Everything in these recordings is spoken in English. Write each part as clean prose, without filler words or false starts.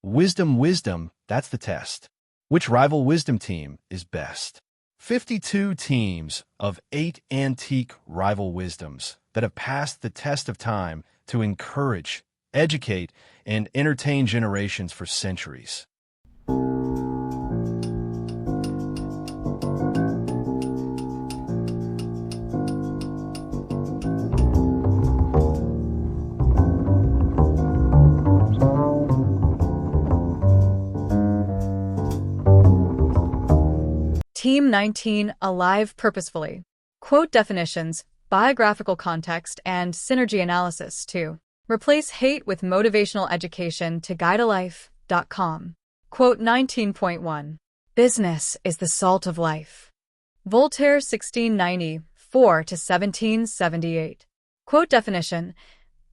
Wisdom, that's the test. Which rival wisdom team is best? 52 teams of 8 antique rival wisdoms that have passed the test of time to encourage, educate, and entertain generations for centuries. Team 19, Alive Purposefully. Quote definitions, biographical context, and synergy analysis, too. Replace hate with motivational education to guidealife.com. Quote 19.1. Business is the salt of life. Voltaire 1694 to 1778. Quote definition,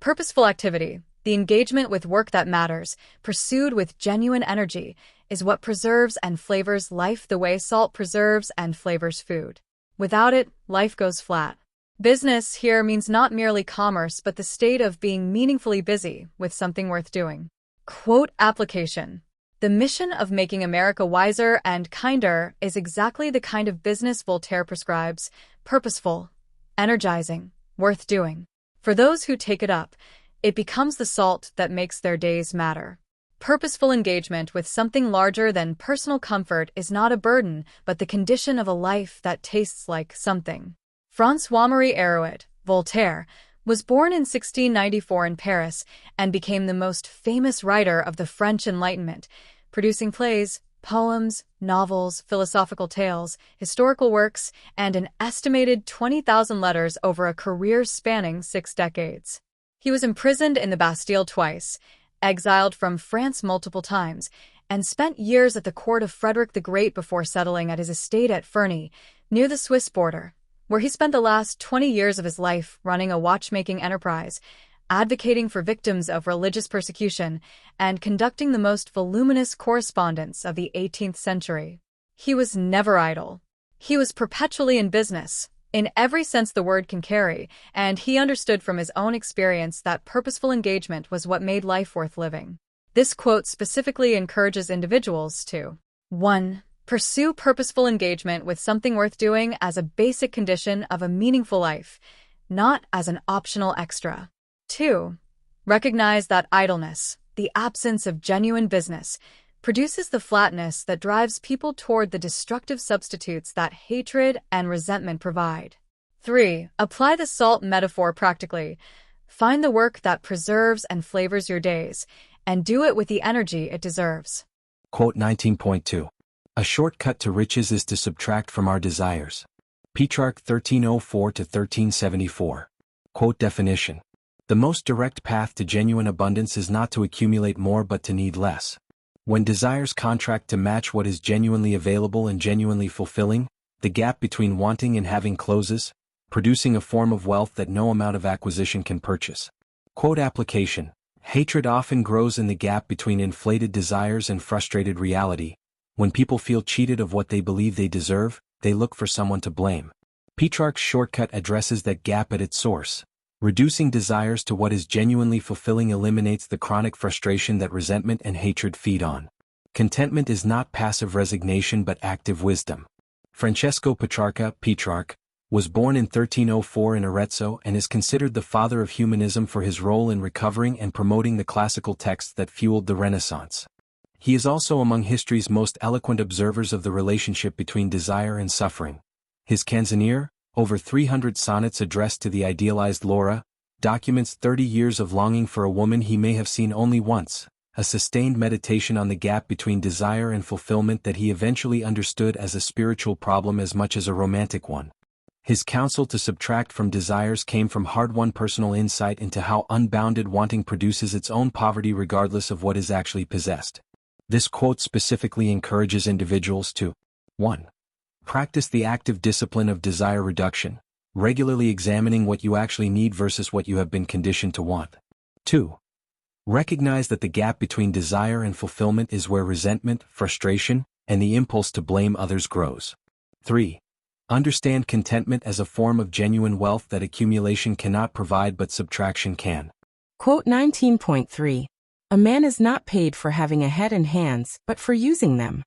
purposeful activity, the engagement with work that matters, pursued with genuine energy, is what preserves and flavors life the way salt preserves and flavors food. Without it, life goes flat. Business here means not merely commerce, but the state of being meaningfully busy with something worth doing. Quote application. The mission of making America wiser and kinder is exactly the kind of business Voltaire prescribes: purposeful, energizing, worth doing. For those who take it up, it becomes the salt that makes their days matter. Purposeful engagement with something larger than personal comfort is not a burden, but the condition of a life that tastes like something. François-Marie Arouet, Voltaire, was born in 1694 in Paris and became the most famous writer of the French Enlightenment, producing plays, poems, novels, philosophical tales, historical works, and an estimated 20,000 letters over a career spanning 6 decades. He was imprisoned in the Bastille twice, exiled from France multiple times, and spent years at the court of Frederick the Great before settling at his estate at Ferney, near the Swiss border, where he spent the last 20 years of his life running a watchmaking enterprise, advocating for victims of religious persecution, and conducting the most voluminous correspondence of the 18th century. He was never idle. He was perpetually in business, in every sense the word can carry, and he understood from his own experience that purposeful engagement was what made life worth living. This quote specifically encourages individuals to 1. Pursue purposeful engagement with something worth doing as a basic condition of a meaningful life, not as an optional extra. 2. Recognize that idleness, the absence of genuine business, produces the flatness that drives people toward the destructive substitutes that hatred and resentment provide. 3. Apply the salt metaphor practically. Find the work that preserves and flavors your days, and do it with the energy it deserves. Quote 19.2. A shortcut to riches is to subtract from our desires. Petrarch 1304 to 1374. Quote definition. The most direct path to genuine abundance is not to accumulate more but to need less. When desires contract to match what is genuinely available and genuinely fulfilling, the gap between wanting and having closes, producing a form of wealth that no amount of acquisition can purchase. Quote application. Hatred often grows in the gap between inflated desires and frustrated reality. When people feel cheated of what they believe they deserve, they look for someone to blame. Petrarch's shortcut addresses that gap at its source. Reducing desires to what is genuinely fulfilling eliminates the chronic frustration that resentment and hatred feed on. Contentment is not passive resignation but active wisdom. Francesco Petrarch, was born in 1304 in Arezzo and is considered the father of humanism for his role in recovering and promoting the classical texts that fueled the Renaissance. He is also among history's most eloquent observers of the relationship between desire and suffering. His Canzoniere, over 300 sonnets addressed to the idealized Laura, documents 30 years of longing for a woman he may have seen only once, a sustained meditation on the gap between desire and fulfillment that he eventually understood as a spiritual problem as much as a romantic one. His counsel to subtract from desires came from hard-won personal insight into how unbounded wanting produces its own poverty regardless of what is actually possessed. This quote specifically encourages individuals to 1. Practice the active discipline of desire reduction, regularly examining what you actually need versus what you have been conditioned to want. 2. Recognize that the gap between desire and fulfillment is where resentment, frustration, and the impulse to blame others grows. 3. Understand contentment as a form of genuine wealth that accumulation cannot provide but subtraction can. Quote 19.3. A man is not paid for having a head and hands, but for using them.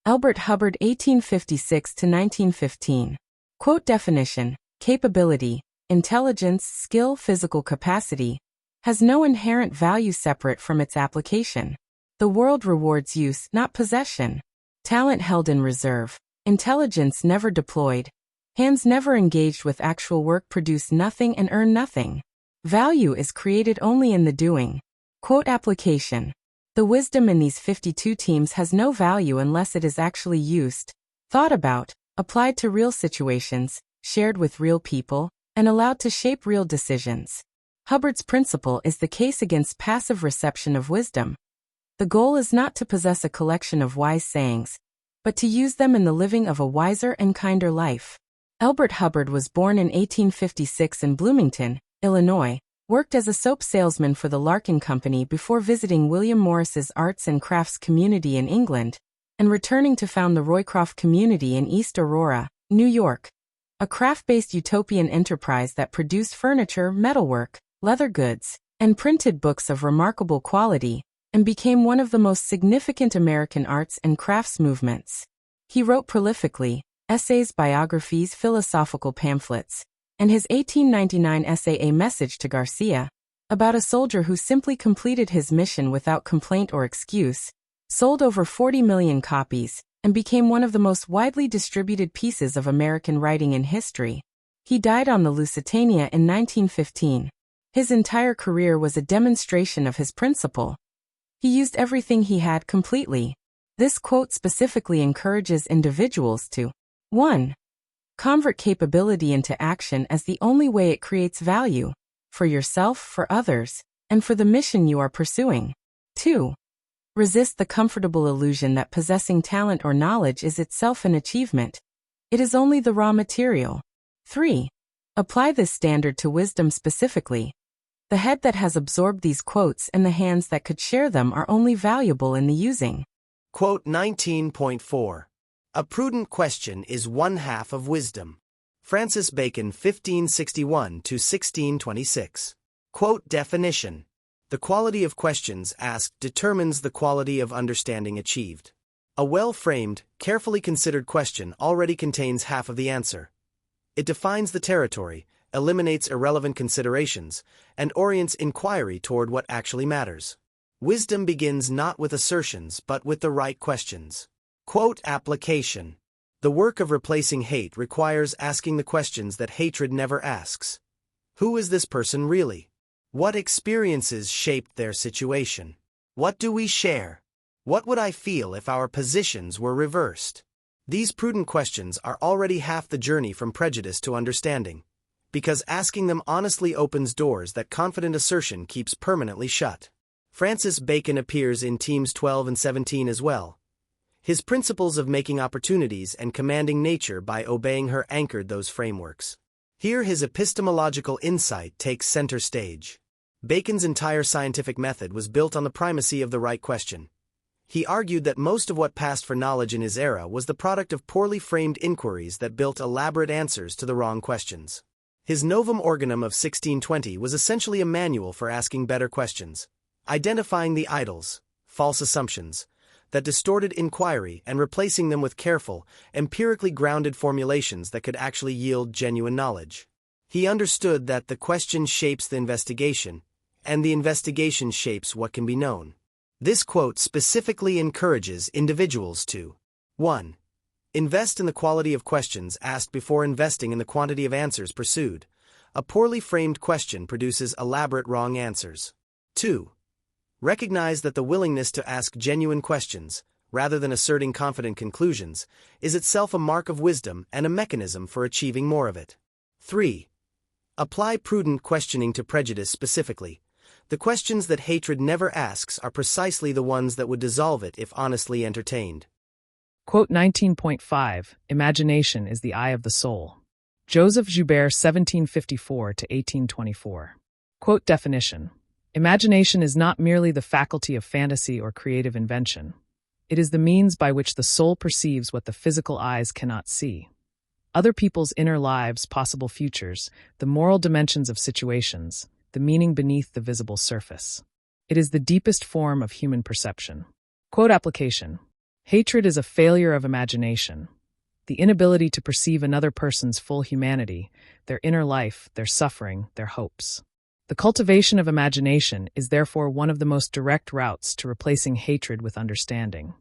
Elbert Hubbard, 1856 to 1915. Quote definition: capability, intelligence, skill, physical capacity, has no inherent value separate from its application. The world rewards use, not possession. Talent held in reserve, intelligence never deployed, hands never engaged with actual work produce nothing and earn nothing. Value is created only in the doing. Quote application: the wisdom in these 52 teams has no value unless it is actually used, thought about, applied to real situations, shared with real people, and allowed to shape real decisions. Hubbard's principle is the case against passive reception of wisdom. The goal is not to possess a collection of wise sayings, but to use them in the living of a wiser and kinder life. Elbert Hubbard was born in 1856 in Bloomington, Illinois, worked as a soap salesman for the Larkin Company before visiting William Morris's arts and crafts community in England, and returning to found the Roycroft community in East Aurora, New York, a craft-based utopian enterprise that produced furniture, metalwork, leather goods, and printed books of remarkable quality, and became one of the most significant American arts and crafts movements. He wrote prolifically, essays, biographies, philosophical pamphlets, and his 1899 essay A Message to Garcia, about a soldier who simply completed his mission without complaint or excuse, sold over 40 million copies, and became one of the most widely distributed pieces of American writing in history. He died on the Lusitania in 1915. His entire career was a demonstration of his principle. He used everything he had completely. This quote specifically encourages individuals to 1. Convert capability into action as the only way it creates value, for yourself, for others, and for the mission you are pursuing. 2. Resist the comfortable illusion that possessing talent or knowledge is itself an achievement. It is only the raw material. 3. Apply this standard to wisdom specifically. The head that has absorbed these quotes and the hands that could share them are only valuable in the using. Quote 19.4. A prudent question is one half of wisdom. Francis Bacon, 1561 to 1626. Quote definition: the quality of questions asked determines the quality of understanding achieved. A well-framed, carefully considered question already contains half of the answer. It defines the territory, eliminates irrelevant considerations, and orients inquiry toward what actually matters. Wisdom begins not with assertions but with the right questions. Quote application: the work of replacing hate requires asking the questions that hatred never asks. Who is this person really? What experiences shaped their situation? What do we share? What would I feel if our positions were reversed? These prudent questions are already half the journey from prejudice to understanding, because asking them honestly opens doors that confident assertion keeps permanently shut. Francis Bacon appears in Teams 12 and 17 as well. His principles of making opportunities and commanding nature by obeying her anchored those frameworks. Here his epistemological insight takes center stage. Bacon's entire scientific method was built on the primacy of the right question. He argued that most of what passed for knowledge in his era was the product of poorly framed inquiries that built elaborate answers to the wrong questions. His Novum Organum of 1620 was essentially a manual for asking better questions, identifying the idols, false assumptions, that distorted inquiry and replacing them with careful, empirically grounded formulations that could actually yield genuine knowledge. He understood that the question shapes the investigation, and the investigation shapes what can be known. This quote specifically encourages individuals to 1. Invest in the quality of questions asked before investing in the quantity of answers pursued. A poorly framed question produces elaborate wrong answers. 2. Recognize that the willingness to ask genuine questions, rather than asserting confident conclusions, is itself a mark of wisdom and a mechanism for achieving more of it. 3. Apply prudent questioning to prejudice specifically. The questions that hatred never asks are precisely the ones that would dissolve it if honestly entertained. Quote 19.5. Imagination is the eye of the soul. Joseph Joubert, 1754 to 1824. Quote definition: imagination is not merely the faculty of fantasy or creative invention. It is the means by which the soul perceives what the physical eyes cannot see. Other people's inner lives, possible futures, the moral dimensions of situations, the meaning beneath the visible surface. It is the deepest form of human perception. Quote application. Hatred is a failure of imagination. The inability to perceive another person's full humanity, their inner life, their suffering, their hopes. The cultivation of imagination is therefore one of the most direct routes to replacing hatred with understanding.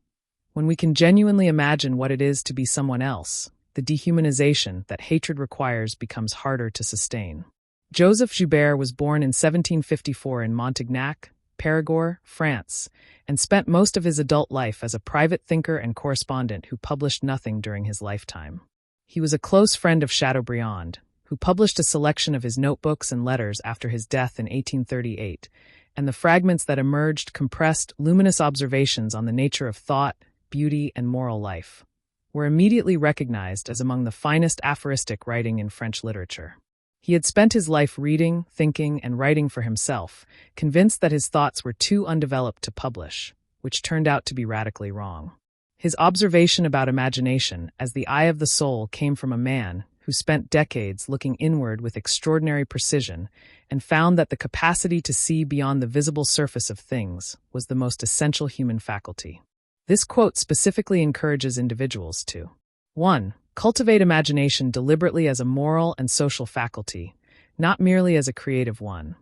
When we can genuinely imagine what it is to be someone else, the dehumanization that hatred requires becomes harder to sustain. Joseph Joubert was born in 1754 in Montignac, Périgord, France, and spent most of his adult life as a private thinker and correspondent who published nothing during his lifetime. He was a close friend of Chateaubriand, who published a selection of his notebooks and letters after his death in 1838, and the fragments that emerged compressed luminous observations on the nature of thought, beauty, and moral life, were immediately recognized as among the finest aphoristic writing in French literature. He had spent his life reading, thinking, and writing for himself, convinced that his thoughts were too undeveloped to publish, which turned out to be radically wrong. His observation about imagination as the eye of the soul came from a man who spent decades looking inward with extraordinary precision and found that the capacity to see beyond the visible surface of things was the most essential human faculty. This quote specifically encourages individuals to 1. Cultivate imagination deliberately as a moral and social faculty, not merely as a creative one.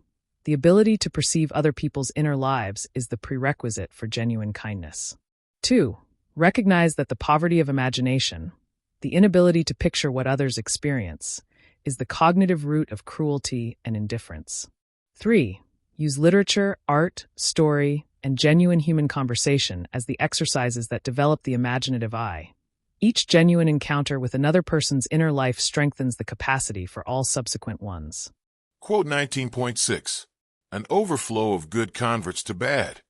The ability to perceive other people's inner lives is the prerequisite for genuine kindness. 2. Recognize that the poverty of imagination, the inability to picture what others experience, is the cognitive root of cruelty and indifference. 3. Use literature, art, story, and genuine human conversation as the exercises that develop the imaginative eye. Each genuine encounter with another person's inner life strengthens the capacity for all subsequent ones. Quote 19.6. An overflow of good converts to bad.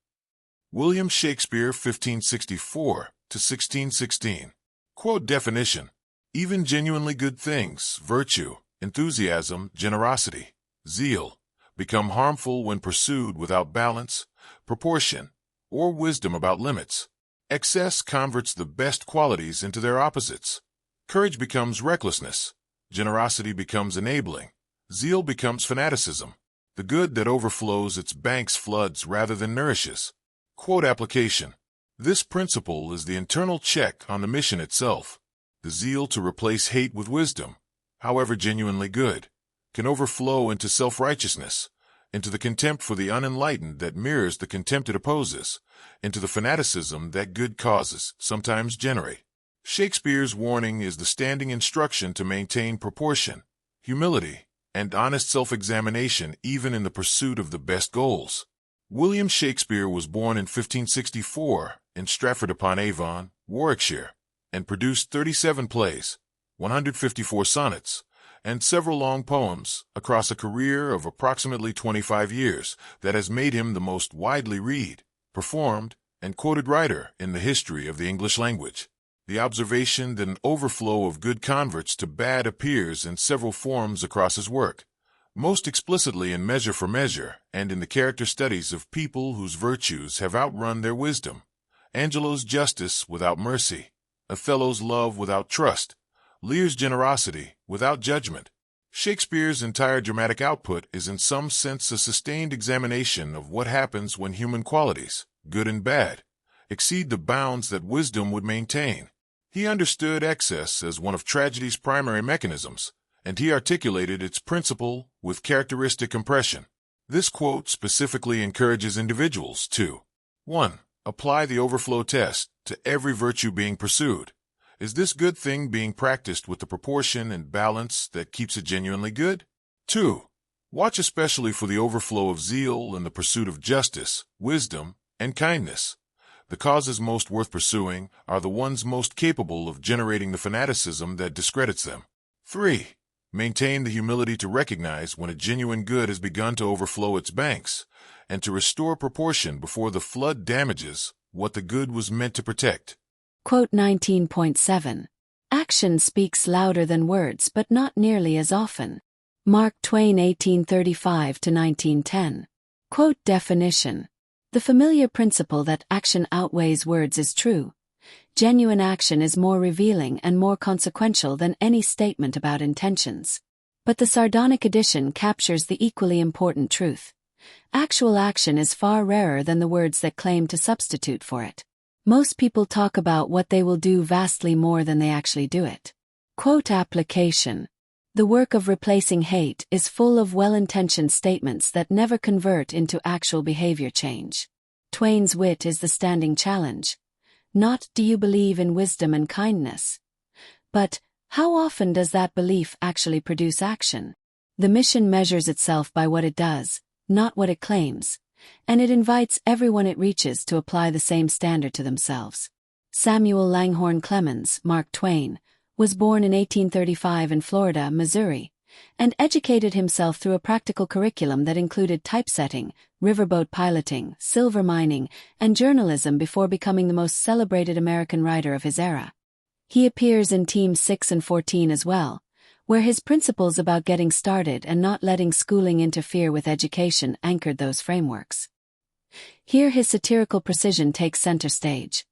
William Shakespeare, 1564 to 1616. Quote definition. Even genuinely good things, virtue, enthusiasm, generosity, zeal, become harmful when pursued without balance, proportion, or wisdom about limits. Excess converts the best qualities into their opposites. Courage becomes recklessness. Generosity becomes enabling. Zeal becomes fanaticism. The good that overflows its banks floods rather than nourishes. Quote application. This principle is the internal check on the mission itself. The zeal to replace hate with wisdom, however genuinely good, can overflow into self-righteousness, into the contempt for the unenlightened that mirrors the contempt it opposes, into the fanaticism that good causes sometimes generate. Shakespeare's warning is the standing instruction to maintain proportion, humility, and honest self-examination even in the pursuit of the best goals. William Shakespeare was born in 1564 in Stratford-upon-Avon, Warwickshire, and produced 37 plays, 154 sonnets, and several long poems across a career of approximately 25 years that has made him the most widely read, performed, and quoted writer in the history of the English language. The observation that an overflow of good converts to bad appears in several forms across his work, most explicitly in Measure for Measure and in the character studies of people whose virtues have outrun their wisdom. Angelo's justice without mercy, Othello's love without trust, Lear's generosity without judgment. Shakespeare's entire dramatic output is in some sense a sustained examination of what happens when human qualities, good and bad, exceed the bounds that wisdom would maintain. He understood excess as one of tragedy's primary mechanisms, and he articulated its principle with characteristic compression. This quote specifically encourages individuals to 1. Apply the overflow test to every virtue being pursued. Is this good thing being practiced with the proportion and balance that keeps it genuinely good? 2. Watch especially for the overflow of zeal in the pursuit of justice, wisdom, and kindness. The causes most worth pursuing are the ones most capable of generating the fanaticism that discredits them. 3. Maintain the humility to recognize when a genuine good has begun to overflow its banks, and to restore proportion before the flood damages what the good was meant to protect. Quote 19.7. Action speaks louder than words but not nearly as often. Mark Twain 1835–1910. Quote definition. The familiar principle that action outweighs words is true. Genuine action is more revealing and more consequential than any statement about intentions. But the sardonic addition captures the equally important truth. Actual action is far rarer than the words that claim to substitute for it. Most people talk about what they will do vastly more than they actually do it. Quote application. The work of replacing hate is full of well-intentioned statements that never convert into actual behavior change. Twain's wit is the standing challenge. Not, do you believe in wisdom and kindness? But, how often does that belief actually produce action? The mission measures itself by what it does, not what it claims, and it invites everyone it reaches to apply the same standard to themselves. Samuel Langhorne Clemens, Mark Twain, was born in 1835 in Florida, Missouri, and educated himself through a practical curriculum that included typesetting, riverboat piloting, silver mining, and journalism before becoming the most celebrated American writer of his era. He appears in Teams 6 and 14 as well, where his principles about getting started and not letting schooling interfere with education anchored those frameworks. Here his satirical precision takes center stage.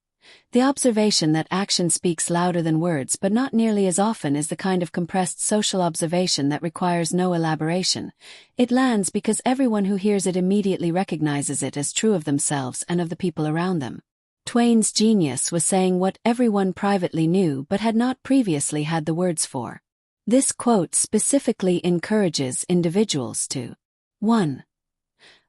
The observation that action speaks louder than words but not nearly as often is the kind of compressed social observation that requires no elaboration. It lands because everyone who hears it immediately recognizes it as true of themselves and of the people around them. Twain's genius was saying what everyone privately knew but had not previously had the words for. This quote specifically encourages individuals to 1.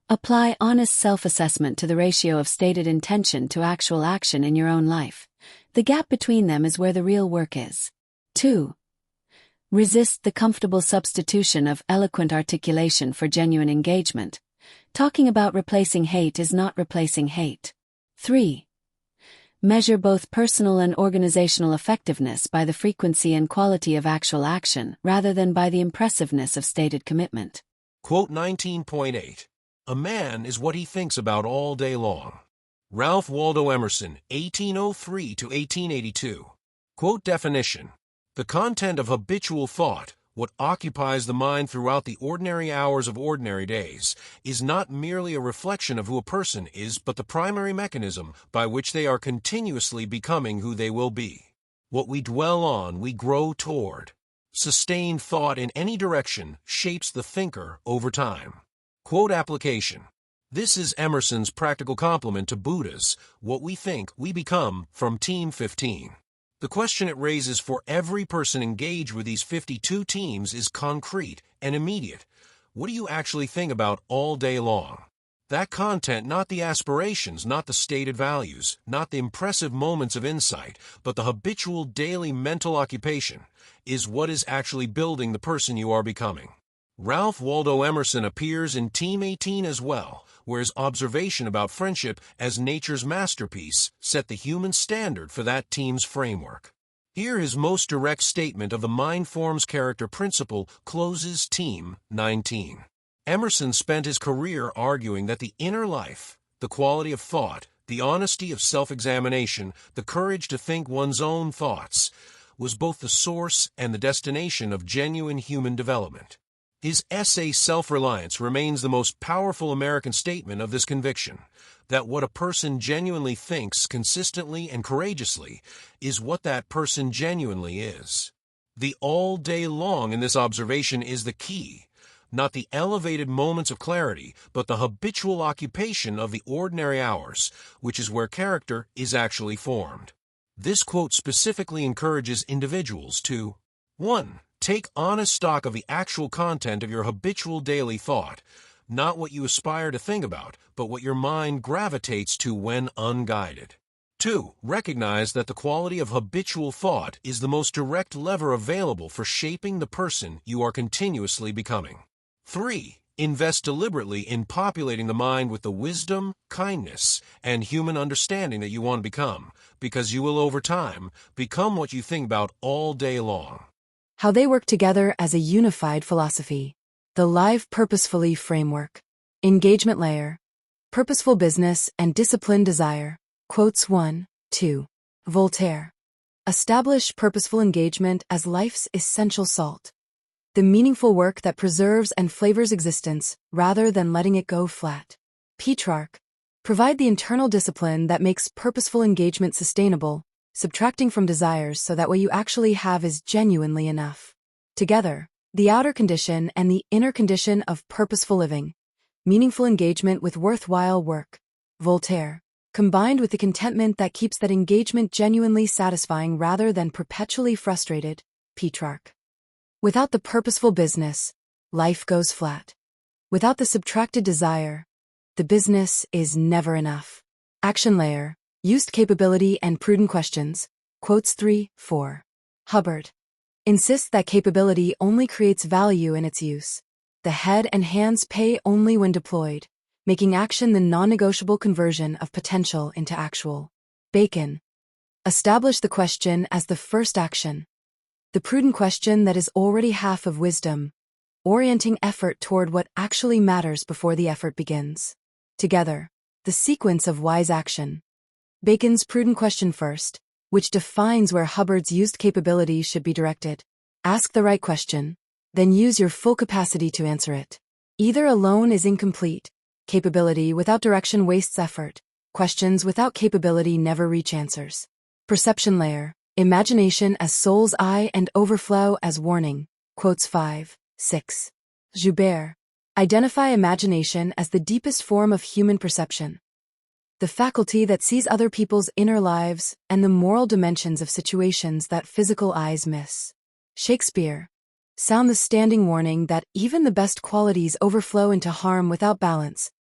Apply honest self-assessment to the ratio of stated intention to actual action in your own life. The gap between them is where the real work is. 2. Resist the comfortable substitution of eloquent articulation for genuine engagement. Talking about replacing hate is not replacing hate. 3. Measure both personal and organizational effectiveness by the frequency and quality of actual action rather than by the impressiveness of stated commitment. Quote 19.8. A man is what he thinks about all day long. Ralph Waldo Emerson, 1803 to 1882. Quote definition. The content of habitual thought, what occupies the mind throughout the ordinary hours of ordinary days, is not merely a reflection of who a person is, but the primary mechanism by which they are continuously becoming who they will be. What we dwell on, we grow toward. Sustained thought in any direction shapes the thinker over time. Quote application. This is Emerson's practical complement to Buddha's What We Think, We Become from Team 15. The question it raises for every person engaged with these 52 teams is concrete and immediate. What do you actually think about all day long? That content, not the aspirations, not the stated values, not the impressive moments of insight, but the habitual daily mental occupation, is what is actually building the person you are becoming. Ralph Waldo Emerson appears in Team 18 as well, where his observation about friendship as nature's masterpiece set the human standard for that team's framework. Here his most direct statement of the mind forms character principle closes Team 19. Emerson spent his career arguing that the inner life, the quality of thought, the honesty of self-examination, the courage to think one's own thoughts, was both the source and the destination of genuine human development. His essay Self-Reliance remains the most powerful American statement of this conviction, that what a person genuinely thinks consistently and courageously is what that person genuinely is. The all day long in this observation is the key, not the elevated moments of clarity, but the habitual occupation of the ordinary hours, which is where character is actually formed. This quote specifically encourages individuals to 1. Take honest stock of the actual content of your habitual daily thought, not what you aspire to think about, but what your mind gravitates to when unguided. 2. Recognize that the quality of habitual thought is the most direct lever available for shaping the person you are continuously becoming. 3. Invest deliberately in populating the mind with the wisdom, kindness, and human understanding that you want to become, because you will over time become what you think about all day long. How they work together as a unified philosophy. The Live Purposefully framework. Engagement layer. Purposeful business and disciplined desire. Quotes 1, 2. Voltaire. Establish purposeful engagement as life's essential salt. The meaningful work that preserves and flavors existence rather than letting it go flat. Petrarch. Provide the internal discipline that makes purposeful engagement sustainable, subtracting from desires so that what you actually have is genuinely enough. Together, the outer condition and the inner condition of purposeful living. meaningful engagement with worthwhile work. Voltaire. Combined with the contentment that keeps that engagement genuinely satisfying rather than perpetually frustrated. Petrarch. Without the purposeful business, life goes flat. Without the subtracted desire, the business is never enough. Action layer, used capability and prudent questions. Quotes 3, 4. Hubbard. Insists that capability only creates value in its use. The head and hands pay only when deployed, making action the non-negotiable conversion of potential into actual. Bacon. Establish the question as the first action. The prudent question that is already half of wisdom, orienting effort toward what actually matters before the effort begins. Together, the sequence of wise action. Bacon's prudent question first, which defines where Hubbard's used capability should be directed. Ask the right question, then use your full capacity to answer it. Either alone is incomplete. Capability without direction wastes effort. Questions without capability never reach answers. Perception layer. Imagination as soul's eye and overflow as warning. Quotes 5, 6. Joubert. Identify imagination as the deepest form of human perception. The faculty that sees other people's inner lives and the moral dimensions of situations that physical eyes miss. Shakespeare. Sound the standing warning that even the best qualities overflow into harm without balance.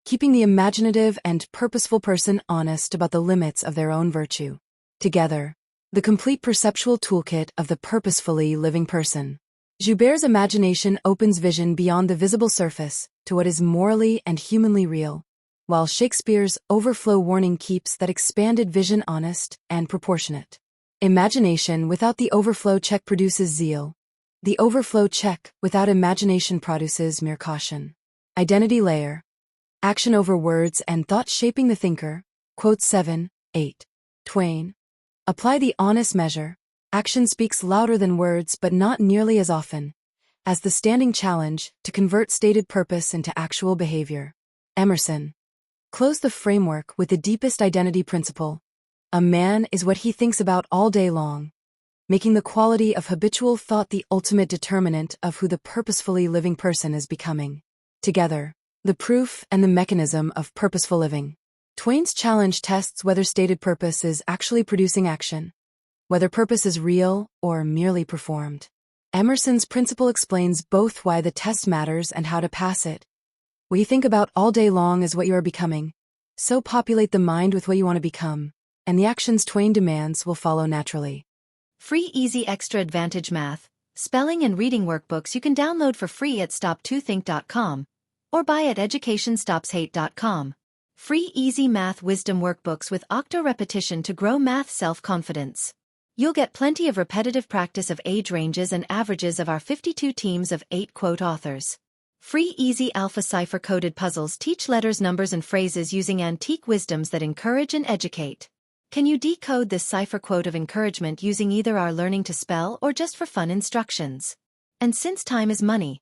Keeping the imaginative and purposeful person honest about the limits of their own virtue. Together, the complete perceptual toolkit of the purposefully living person. Joubert's imagination opens vision beyond the visible surface to what is morally and humanly real, while Shakespeare's overflow warning keeps that expanded vision honest and proportionate. Imagination without the overflow check produces zeal. The overflow check without imagination produces mere caution. Identity layer. Action over words and thought shaping the thinker. Quote 7, 8. Twain. Apply the honest measure. Action speaks louder than words but not nearly as often as the standing challenge to convert stated purpose into actual behavior. Emerson. Close the framework with the deepest identity principle. A man is what he thinks about all day long, making the quality of habitual thought the ultimate determinant of who the purposefully living person is becoming. Together, the proof and the mechanism of purposeful living. Twain's challenge tests whether stated purpose is actually producing action, whether purpose is real or merely performed. Emerson's principle explains both why the test matters and how to pass it. What you think about all day long is what you are becoming. So populate the mind with what you want to become, and the actions Twain demands will follow naturally. Free Easy Extra Advantage Math, Spelling and Reading Workbooks you can download for free at stop2think.com or buy at educationstopshate.com. Free Easy Math Wisdom Workbooks with octo repetition to grow math self-confidence. You'll get plenty of repetitive practice of age ranges and averages of our 52 teams of 8 quote authors. Free Easy Alpha Cipher-coded puzzles teach letters, numbers, and phrases using antique wisdoms that encourage and educate. Can you decode this cipher quote of encouragement using either our Learning to Spell or just for fun instructions? And since time is money,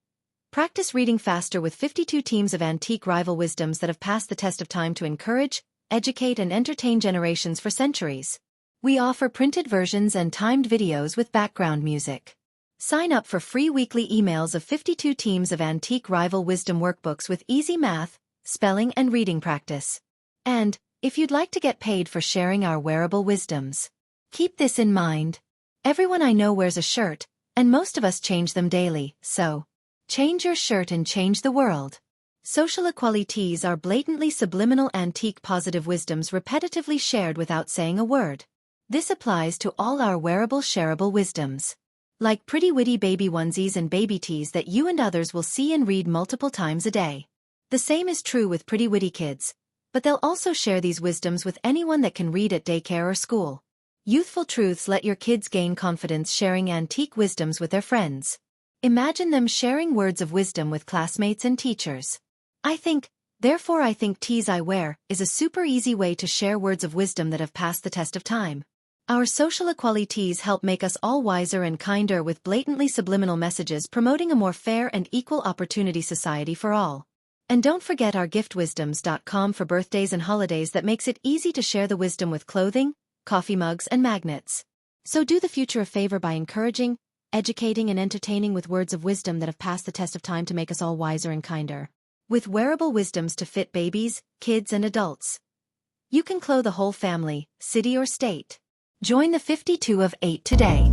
practice reading faster with 52 teams of antique rival wisdoms that have passed the test of time to encourage, educate, and entertain generations for centuries. We offer printed versions and timed videos with background music. Sign up for free weekly emails of 52 teams of antique rival wisdom workbooks with easy math, spelling, and reading practice. And, if you'd like to get paid for sharing our wearable wisdoms, keep this in mind. Everyone I know wears a shirt, and most of us change them daily, so change your shirt and change the world. Social equalities are blatantly subliminal antique positive wisdoms repetitively shared without saying a word. This applies to all our wearable shareable wisdoms. Like pretty witty baby onesies and baby tees that you and others will see and read multiple times a day. The same is true with pretty witty kids, but they'll also share these wisdoms with anyone that can read at daycare or school. Youthful truths let your kids gain confidence sharing antique wisdoms with their friends. Imagine them sharing words of wisdom with classmates and teachers. I think, therefore I think tees I wear is a super easy way to share words of wisdom that have passed the test of time. Our social equalities help make us all wiser and kinder with blatantly subliminal messages promoting a more fair and equal opportunity society for all. And don't forget our giftwisdoms.com for birthdays and holidays that makes it easy to share the wisdom with clothing, coffee mugs, and magnets. So do the future a favor by encouraging, educating, and entertaining with words of wisdom that have passed the test of time to make us all wiser and kinder. With wearable wisdoms to fit babies, kids, and adults. You can clothe the whole family, city or state. Join the 52 of 8 today.